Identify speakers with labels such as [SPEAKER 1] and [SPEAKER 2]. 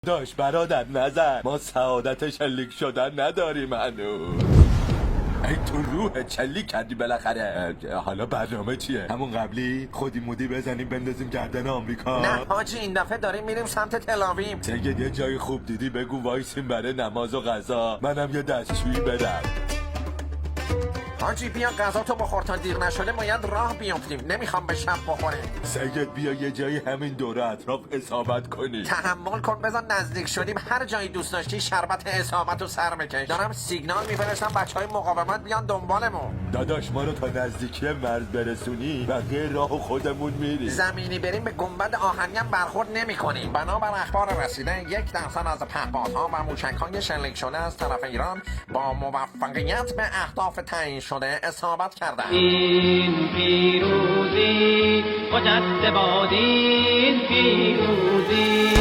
[SPEAKER 1] داش برادر نظر ما سعادت شلیک شدن نداریم هنوز. ای تو روح چلی کردی بالاخره. حالا برنامه چیه؟ همون قبلی خودی مودی بزنیم بندازیم گردن آمریکا؟
[SPEAKER 2] نه حاجی این دفعه داریم میریم سمت تل‌آویو.
[SPEAKER 1] سید یه جای خوب دیدی بگو وایسیم برای نماز و غذا، منم یه دستشویی بدم.
[SPEAKER 2] حاجی بیا غذا تو بخور، تا دیر نشده باید راه بیافتیم، نمیخوام به شب بخوریم.
[SPEAKER 1] سید بیا یه جایی همین دوره اطراف اصابت کنی.
[SPEAKER 2] تحمل کن بذار نزدیک شدیم هر جایی دوست داشتی شربت اصابت رو سر بکش. دارم سیگنال میفرستم بچهای مقاومت بیان دنبالمون.
[SPEAKER 1] داداش ما رو تا نزدیکی مرز برسونی بقیه راهو خودمون میریم.
[SPEAKER 2] زمینی بریم به گنبد آهنی هم برخورد نمی‌کنیم. بنابر اخبار رسیده 1% از پهپادها و موشک‌های شلیک شده از طرف ایران با موفقیت به اهداف تعیین شده اصابت کردند.
[SPEAKER 3] این پیروزی مجد باد این پیروزی